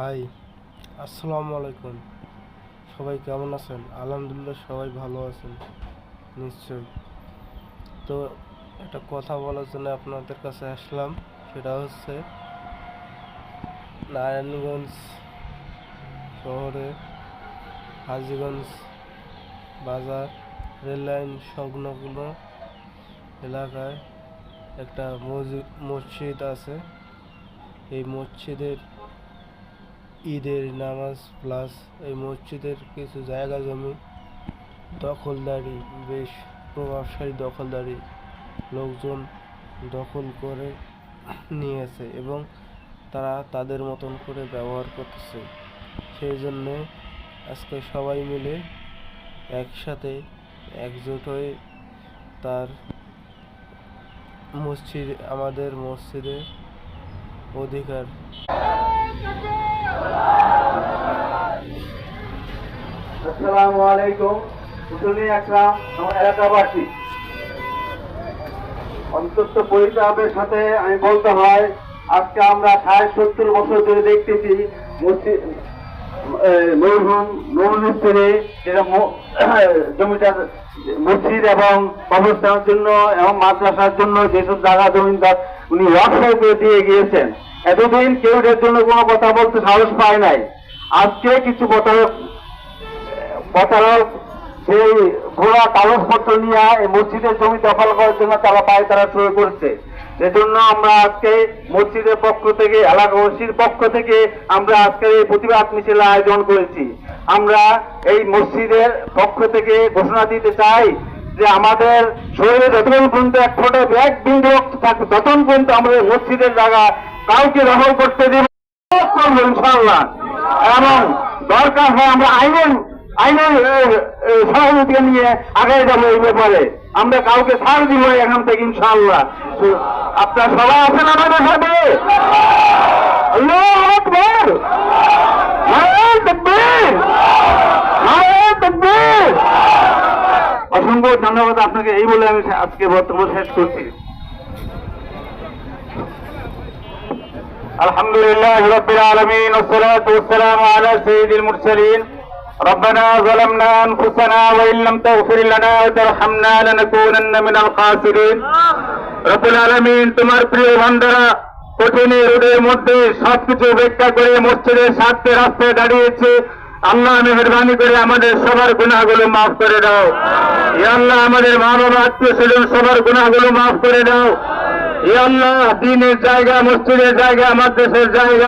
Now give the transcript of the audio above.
High, আসসালামু আলাইকুম। সবাই কেমন আছেন? আলহামদুলিল্লাহ, সবাই ভালো আছেন নিশ্চয়ই। তো একটা কথা বলার জন্য আপনাদের কাছে আসলাম। সেটা হচ্ছে নারায়ণগঞ্জ শহরে হাজীগঞ্জ বাজার রেললাইন সংলগ্ন এলাকায় একটা মসজিদ আছে। এই মসজিদের ঈদের নামাজ প্লাস এই মসজিদের কিছু জায়গা জমি দখলদারি, বেশ প্রভাবশালী দখলদারি লোকজন দখল করে নিয়েছে এবং তারা তাদের মতন করে ব্যবহার করতেছে। সেই জন্যে আজকে সবাই মিলে একসাথে একজোট হয়ে তার আমাদের মসজিদের অধিকার। আসসালামু আলাইকুম। মুসলিম আকরাম, আমার এলাকাবাসী, অন্তত পরিতাপের সাথে আমি বলতে হয়, আজকে আমরা ৬০-৭০ বছর ধরে দেখতেছি জমিটা মসজিদ এবং কবরস্থানের জন্য এবং মাদ্রাসার জন্য যেসব জায়গা জমিদার উনি ওয়াকফ করে দিয়ে গিয়েছেন। এতদিন কেউ এর জন্য কোনো কথা বলতে সাহস পায় নাই। আজকে কিছু প্রতারক সেই ঘোড়া কাগজপত্র নিয়ে এই মসজিদের জমি দখল করার জন্য তারা শুরু করছে। সেজন্য আমরা আজকে মসজিদের পক্ষ থেকে, এলাকাবাসীর পক্ষ থেকে আমরা আজকে এই প্রতিবাদ মিছিল আয়োজন করেছি। আমরা এই মসজিদের পক্ষ থেকে ঘোষণা দিতে চাই যে আমাদের শরীরে যতক্ষণ পর্যন্ত এক ফোঁটা এক বিন্দু রক্ত থাকবে ততক্ষণ পর্যন্ত আমাদের মসজিদের জায়গা কাউকে দখল করতে দেব ইনশাআল্লাহ। এবং দরকার হয় আমরা আইনের সহযোগিতা নিয়ে আগে যাবো। এই ব্যাপারে আমরা কাউকে ছাড় দিব এখান থেকে ইনশাআল্লাহ। আপনারা সবাই আছেন আমাদের সাথে? আল্লাহু আকবার, নারায়ে তাকবীর, নারায়ে তাকবীর। অসংখ্য ধন্যবাদ আপনাকে। এই বলে আমি আজকে বক্তব্য শেষ করছি। আলহামদুলিল্লাহ রাব্বিল আলামিন ওয়াসসালাতু ওয়াসসালামু আলা সাইয়্যিদিল মুরসালিন। ربنا ظلمنا أنفسنا وإن لم تغفر لنا وترحمنا لنكونن من الخاسرين। رب العالمين, তোমার প্রিয় বান্দারা কঠিন রোদের মধ্যে সবকিছু উপেক্ষা করে মসজিদের স্বার্থে রাস্তায় দাঁড়িয়েছে। আল্লাহ, মেহেরবানি করে আমাদের সবার গুনাহগুলো মাফ করে দাও। ইয়া আল্লাহ, আমাদের মা বাবা আত্মীয় স্বজন সবার গুনাহগুলো মাফ করে দাও। ইয়া আল্লাহ, দ্বীনের জায়গা, মসজিদের জায়গা, মাদ্রাসার জায়গা